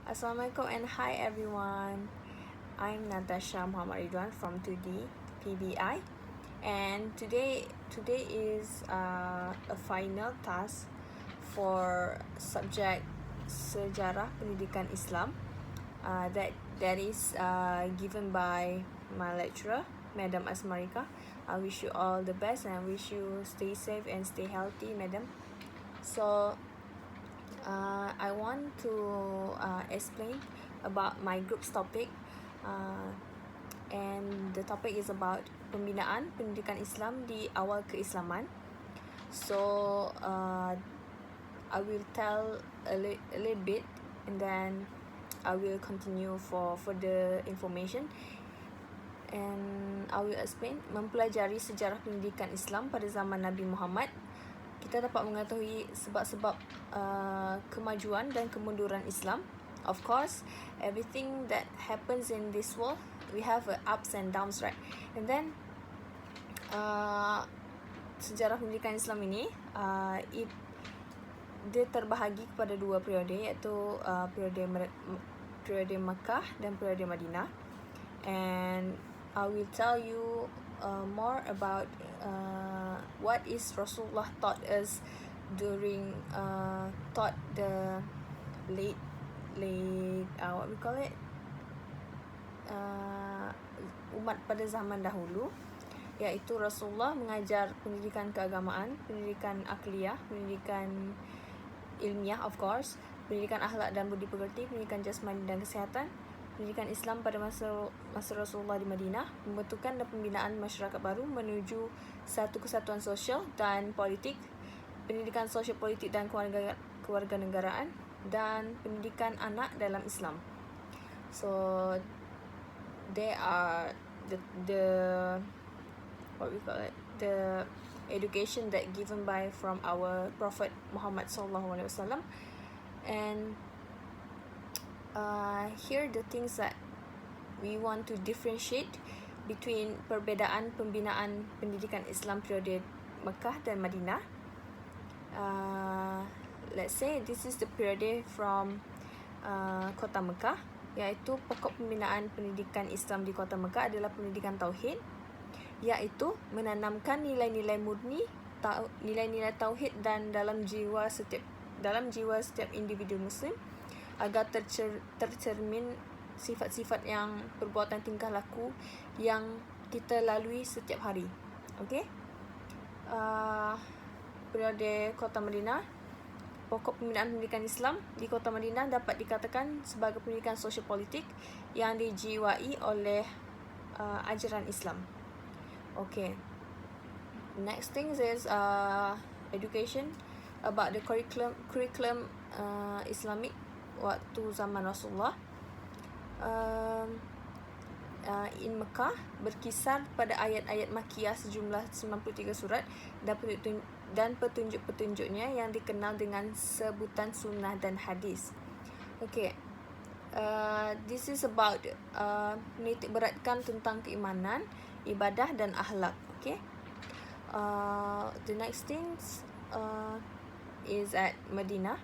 Assalamualaikum and hi everyone. I'm Natasha Muhammad Ridwan from 2D PBI, and today is a final task for subject Sejarah Pendidikan Islam that is given by my lecturer, Madam Asmarika. I wish you all the best and I wish you stay safe and stay healthy, Madam. So I want to explain about my group's topic, and the topic is about pembinaan pendidikan Islam di awal keislaman. So I will tell a little bit and then I will continue for further information, and I will explain. Mempelajari sejarah pendidikan Islam pada zaman Nabi Muhammad, kita dapat mengetahui sebab-sebab kemajuan dan kemunduran Islam. Of course, everything that happens in this world, we have ups and downs, right? And then sejarah pendidikan Islam ini dia terbahagi kepada dua periode, iaitu periode Makkah dan periode Madinah. And I will tell you more about what is Rasulullah taught us during taught the late what we call it umat pada zaman dahulu, iaitu Rasulullah mengajar pendidikan keagamaan, pendidikan akliyah, pendidikan ilmiah, of course, pendidikan akhlak dan budi pekerti, pendidikan jasmani dan kesihatan, pendidikan Islam pada masa Rasulullah di Madinah, pembentukan dan pembinaan masyarakat baru menuju satu kesatuan sosial dan politik, pendidikan sosial politik dan kewarganegaraan, dan pendidikan anak dalam Islam. So they are the what we call it, the education that given by from our Prophet Muhammad SAW. And here the things that we want to differentiate between perbedaan pembinaan pendidikan Islam periode Mekah dan Madinah. Let's say this is the period from Kota Mekah, iaitu pokok pembinaan pendidikan Islam di Kota Mekah adalah pendidikan Tauhid, iaitu menanamkan nilai-nilai murni, nilai-nilai Tauhid dan dalam jiwa setiap individu Muslim, agar tercermin sifat-sifat yang perbuatan tingkah laku yang kita lalui setiap hari. Okay? Periode Kota Madinah, pokok pembinaan pendidikan Islam di Kota Madinah dapat dikatakan sebagai pendidikan sosial politik yang dijiwai oleh ajaran Islam. Okay. Next thing is education about the curriculum Islamic waktu zaman Rasulullah. In Mekah berkisar pada ayat-ayat Makkiyah sejumlah 93 surat dan petunjuk-petunjuknya yang dikenal dengan sebutan sunnah dan hadis. Okay. This is about menitik beratkan tentang keimanan, ibadah dan akhlak. Okay. The next things is at Madinah,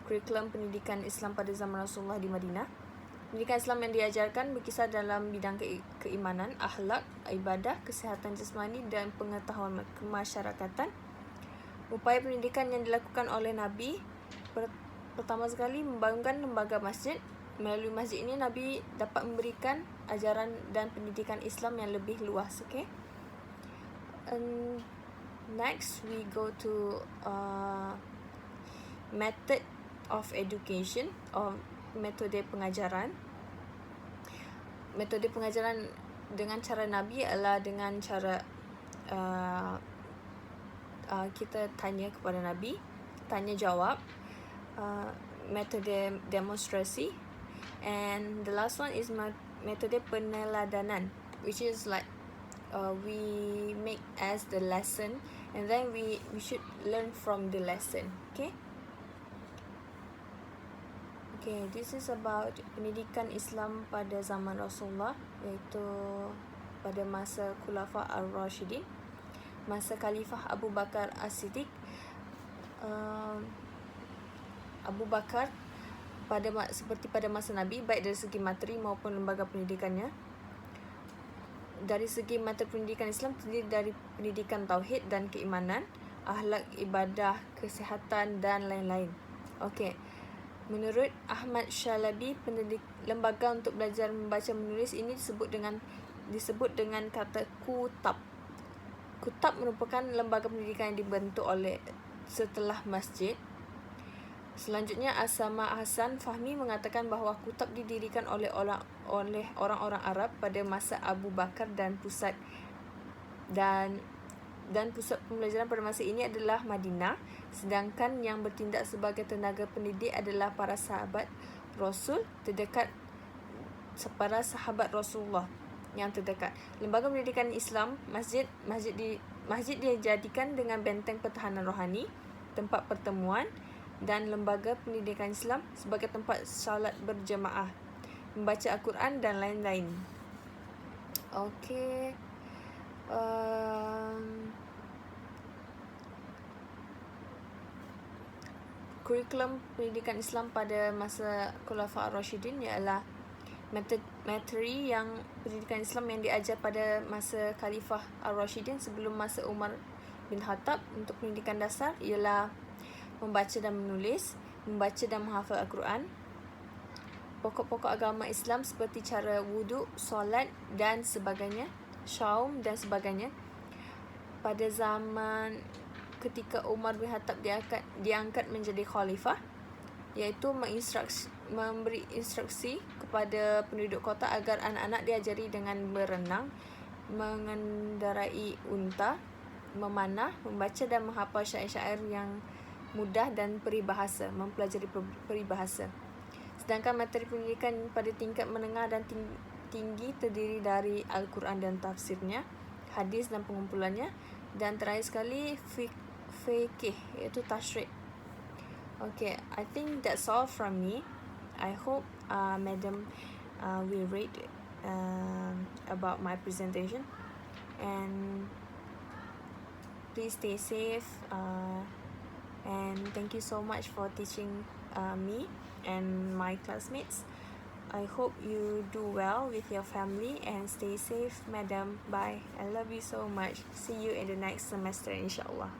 kurikulum pendidikan Islam pada zaman Rasulullah di Madinah. Pendidikan Islam yang diajarkan berkisar dalam bidang keimanan, akhlak, ibadah, kesihatan jasmani dan pengetahuan kemasyarakatan. Upaya pendidikan yang dilakukan oleh Nabi pertama sekali membangunkan lembaga masjid. Melalui masjid ini Nabi dapat memberikan ajaran dan pendidikan Islam yang lebih luas. Okay. And next we go to method of education or metode pengajaran. Metode pengajaran dengan cara Nabi adalah dengan cara kita tanya kepada Nabi, tanya jawab, metode demonstrasi, and the last one is metode peneladanan, which is like we make as the lesson and then we should learn from the lesson. Okay. Okay, this is about pendidikan Islam pada zaman Rasulullah, iaitu pada masa Khulafa Ar-Rashidin, masa Khalifah Abu Bakar As-Siddiq. Abu Bakar seperti pada masa Nabi, baik dari segi materi maupun lembaga pendidikannya. Dari segi materi pendidikan Islam terdiri dari pendidikan tauhid dan keimanan, akhlak, ibadah, kesihatan dan lain-lain. Okey. Menurut Ahmad Shalabi, lembaga untuk belajar membaca menulis ini disebut dengan kata kutab. Kutab merupakan lembaga pendidikan yang dibentuk setelah masjid. Selanjutnya, Asama Hasan Fahmi mengatakan bahawa kutab didirikan oleh orang-orang Arab pada masa Abu Bakar dan pusat pembelajaran pada masa ini adalah Madinah, sedangkan yang bertindak sebagai tenaga pendidik adalah para sahabat Rasul terdekat, para sahabat Rasulullah yang terdekat. Lembaga pendidikan Islam, masjid dijadikan dengan benteng pertahanan rohani, tempat pertemuan, dan lembaga pendidikan Islam sebagai tempat salat berjemaah, membaca Al-Quran dan lain-lain. Okey. Kurikulum pendidikan Islam pada masa Khulafa' Ar-Rasyidin ialah materi yang pendidikan Islam yang diajar pada masa Khalifah Ar-Rasyidin sebelum masa Umar bin Khattab. Untuk pendidikan dasar ialah membaca dan menulis, membaca dan menghafal Al-Quran, pokok-pokok agama Islam seperti cara wuduk, solat dan sebagainya, syaum dan sebagainya. Pada zaman ketika Umar bin Khattab diangkat menjadi khalifah, iaitu memberi instruksi kepada penduduk kota agar anak-anak diajari dengan berenang, mengendarai unta, memanah, membaca dan menghafal syair-syair yang mudah dan peribahasa, mempelajari peribahasa. Sedangkan materi pendidikan pada tingkat menengah dan tinggi terdiri dari Al-Quran dan tafsirnya, hadis dan pengumpulannya, dan terakhir sekali fiqh, iaitu tashrik. Okay, I think that's all from me. I hope Madam will read about my presentation, and please stay safe, and thank you so much for teaching me and my classmates. I hope you do well with your family and stay safe, Madam. Bye. I love you so much. See you in the next semester, inshallah.